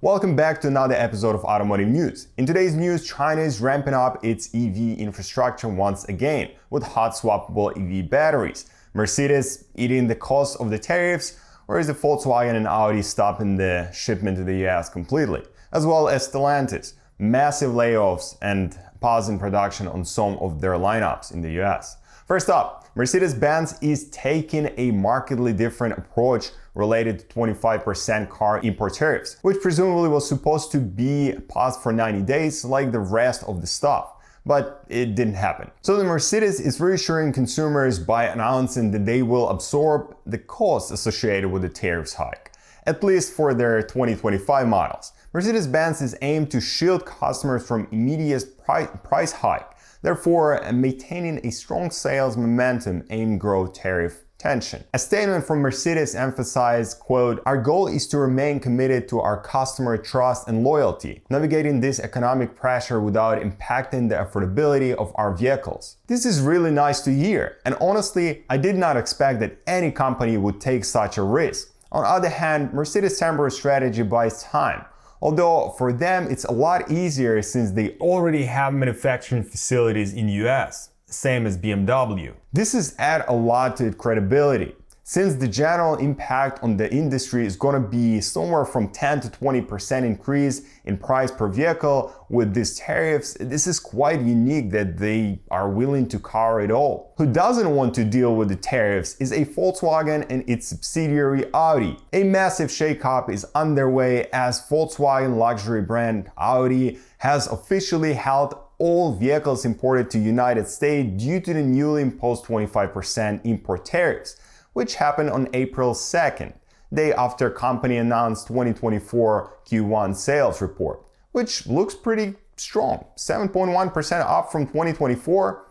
Welcome back to another episode of Automotive News. In today's news, China is ramping up its EV infrastructure once again with hot swappable EV batteries. Mercedes eating the cost of the tariffs, whereas the Volkswagen and Audi stopping the shipment to the US completely, as well as Stellantis, massive layoffs and pause in production on some of their lineups in the US. First up, Mercedes-Benz is taking a markedly different approach related to 25% car import tariffs, which presumably was supposed to be paused for 90 days like the rest of the stuff. But it didn't happen. So the Mercedes is reassuring consumers by announcing that they will absorb the costs associated with the tariffs hike, at least for their 2025 models. Mercedes-Benz is aimed to shield customers from immediate price hike, therefore maintaining a strong sales momentum and grow tariff tension. A statement from Mercedes emphasized, quote, "Our goal is to remain committed to our customer trust and loyalty, navigating this economic pressure without impacting the affordability of our vehicles." This is really nice to hear, and honestly, I did not expect that any company would take such a risk. On the other hand, Mercedes' temporary strategy buys time. Although for them it's a lot easier since they already have manufacturing facilities in US, same as BMW. This is add a lot to its credibility, since the general impact on the industry is going to be somewhere from 10 to 20% increase in price per vehicle. With these tariffs, this is quite unique that they are willing to cover it all. Who doesn't want to deal with the tariffs is a Volkswagen and its subsidiary Audi. A massive shakeup is underway as Volkswagen luxury brand Audi has officially held all vehicles imported to United States due to the newly imposed 25% import tariffs, which happened on April 2nd, day after company announced 2024 Q1 sales report, which looks pretty strong, 7.1% up from 2024.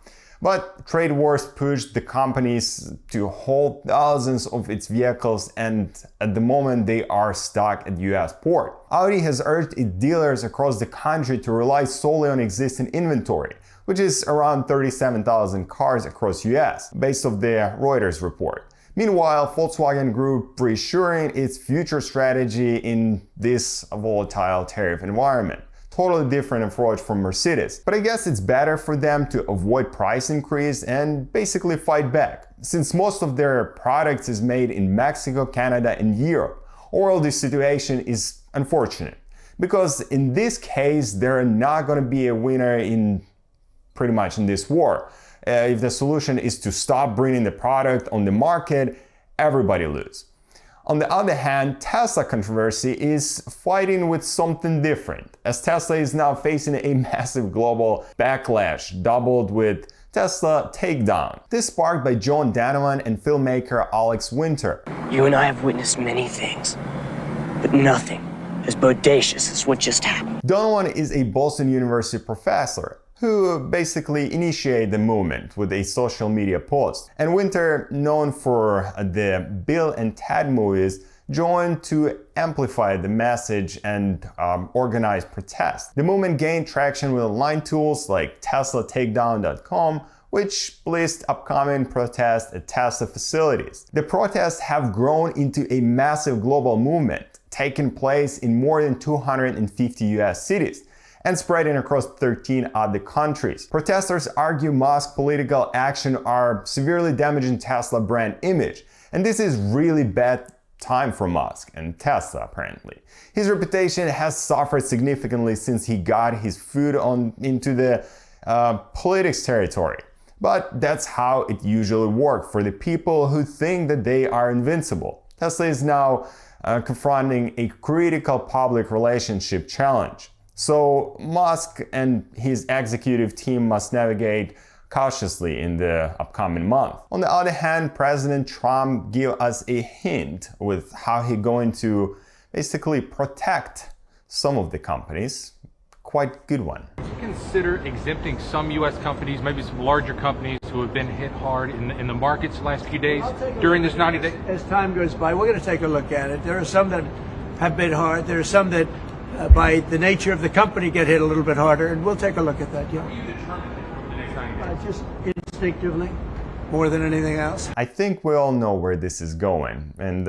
But trade wars pushed the companies to hold thousands of its vehicles, and at the moment they are stuck at US port. Audi has urged its dealers across the country to rely solely on existing inventory, which is around 37,000 cars across US, based on the Reuters report. Meanwhile, Volkswagen Group reassuring its future strategy in this volatile tariff environment. Totally different approach from Mercedes, but I guess it's better for them to avoid price increase and basically fight back, since most of their products is made in Mexico, Canada and Europe. Overall, this situation is unfortunate, because in this case they're not going to be a winner in pretty much in this war. If the solution is to stop bringing the product on the market, everybody loses. On the other hand, Tesla controversy is fighting with something different, as Tesla is now facing a massive global backlash, doubled with Tesla Takedown. This sparked by John Donovan and filmmaker Alex Winter. You and I have witnessed many things, but nothing as bodacious as what just happened. Donovan is a Boston University professor who basically initiated the movement with a social media post. And Winter, known for the Bill and Ted movies, joined to amplify the message and organize protests. The movement gained traction with online tools like TeslaTakedown.com, which list upcoming protests at Tesla facilities. The protests have grown into a massive global movement, taking place in more than 250 US cities and spreading across 13 other countries. Protesters argue Musk's political action are severely damaging Tesla brand image, and this is really bad time for Musk and Tesla apparently. His reputation has suffered significantly since he got his foot into the politics territory. But that's how it usually works for the people who think that they are invincible. Tesla is now confronting a critical public relationship challenge. So Musk and his executive team must navigate cautiously in the upcoming month. On the other hand, President Trump gave us a hint with how he's going to basically protect some of the companies. Quite good one. Consider exempting some U.S. companies, maybe some larger companies who have been hit hard in the markets the last few days during this 90 days? As time goes by, we're going to take a look at it. There are some that have been hard. There are some that by the nature of the company get hit a little bit harder, and we'll take a look at that. Yeah. How will you determine the next 90 days? Just instinctively, more than anything else. I think we all know where this is going, and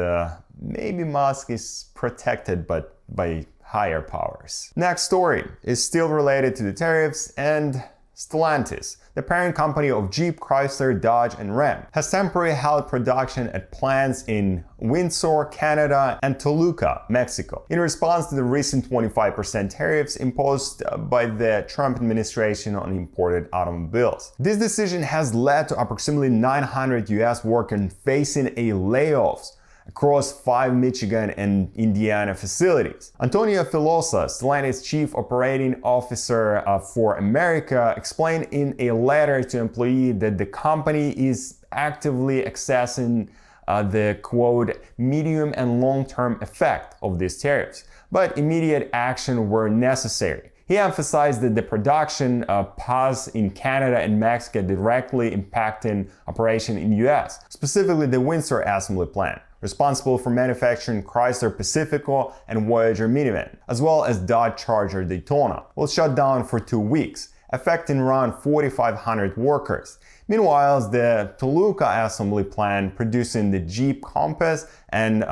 maybe Musk is protected, but by higher powers. Next story is still related to the tariffs, and Stellantis, the parent company of Jeep, Chrysler, Dodge, and Ram, has temporarily held production at plants in Windsor, Canada, and Toluca, Mexico, in response to the recent 25% tariffs imposed by the Trump administration on imported automobiles. This decision has led to approximately 900 US workers facing a layoffs across 5 Michigan and Indiana facilities. Antonio Filosa, Stellantis Chief Operating Officer for America, explained in a letter to employees that the company is actively assessing the quote medium and long-term effect of these tariffs, but immediate action were necessary. He emphasized that the production pause in Canada and Mexico directly impacting operation in US, specifically the Windsor assembly plant, responsible for manufacturing Chrysler Pacifico and Voyager minivan, as well as Dodge Charger Daytona, will shut down for 2 weeks, affecting around 4,500 workers. Meanwhile, the Toluca assembly plant producing the Jeep Compass and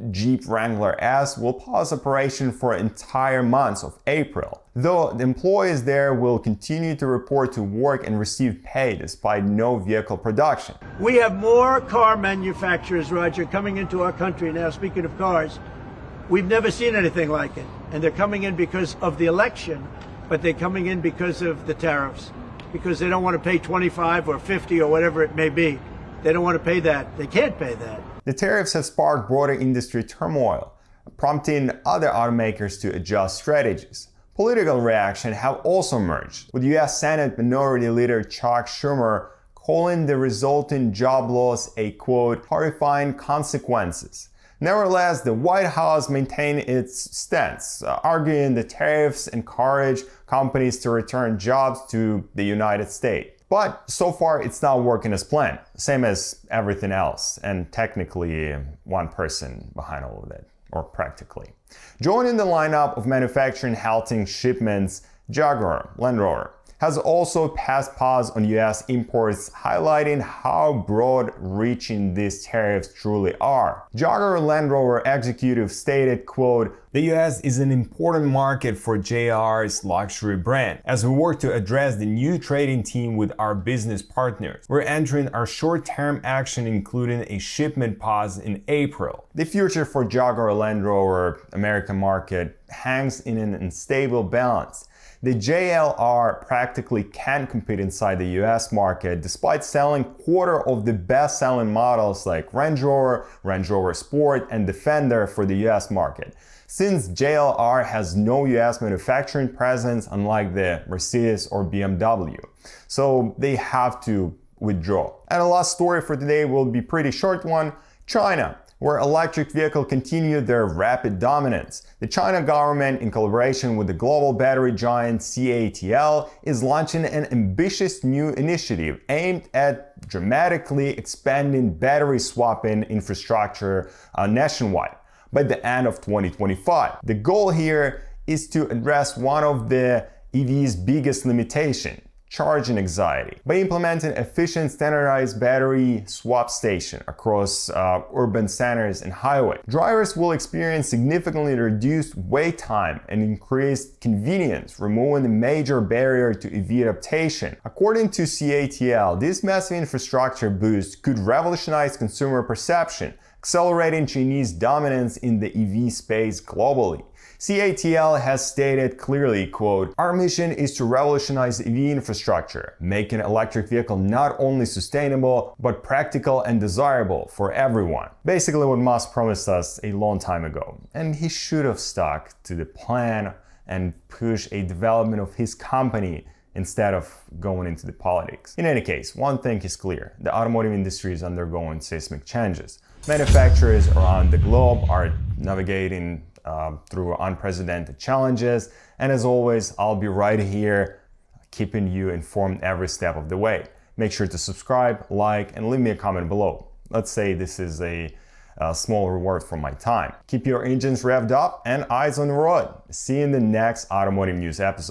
Jeep Wrangler S will pause operation for entire months of April, though the employees there will continue to report to work and receive pay despite no vehicle production. We have more car manufacturers, Roger, coming into our country now. Speaking of cars, we've never seen anything like it. And they're coming in because of the election, but they're coming in because of the tariffs, because they don't want to pay 25 or 50 or whatever it may be. They don't want to pay that. They can't pay that. The tariffs have sparked broader industry turmoil, prompting other automakers to adjust strategies. Political reaction have also emerged, with US Senate Minority Leader Chuck Schumer calling the resulting job loss a quote, horrifying consequences. Nevertheless, the White House maintained its stance, arguing the tariffs encourage companies to return jobs to the United States. But so far, it's not working as planned, same as everything else, and technically one person behind all of it, or practically. Joining the lineup of manufacturing halting shipments, Jaguar Land Rover has also passed pause on US imports, highlighting how broad-reaching these tariffs truly are. Jaguar Land Rover executive stated, quote, "The US is an important market for JR's luxury brand. As we work to address the new trading team with our business partners, we're entering our short-term action, including a shipment pause in April." The future for Jaguar Land Rover American market hangs in an unstable balance. The JLR practically can't compete inside the US market despite selling quarter of the best-selling models like Range Rover Sport, and Defender for the US market. Since JLR has no US manufacturing presence, unlike the Mercedes or BMW, so they have to withdraw. And the last story for today will be pretty short one. China, where electric vehicles continue their rapid dominance. The China government, in collaboration with the global battery giant CATL, is launching an ambitious new initiative aimed at dramatically expanding battery swapping infrastructure nationwide by the end of 2025. The goal here is to address one of the EV's biggest limitations: charging anxiety, by implementing efficient standardized battery swap station across urban centers and highways. Drivers will experience significantly reduced wait time and increased convenience, removing a major barrier to EV adoption. According to CATL, this massive infrastructure boost could revolutionize consumer perception, accelerating Chinese dominance in the EV space globally. CATL has stated clearly, quote, "Our mission is to revolutionize EV infrastructure, making electric vehicle not only sustainable, but practical and desirable for everyone." Basically what Musk promised us a long time ago. And he should have stuck to the plan and pushed a development of his company instead of going into the politics. In any case, one thing is clear: the automotive industry is undergoing seismic changes. Manufacturers around the globe are navigating through unprecedented challenges, and as always, I'll be right here keeping you informed every step of the way. Make sure to subscribe, like, and leave me a comment below. Let's say this is a small reward for my time. Keep your engines revved up and eyes on the road. See you in the next automotive news episode.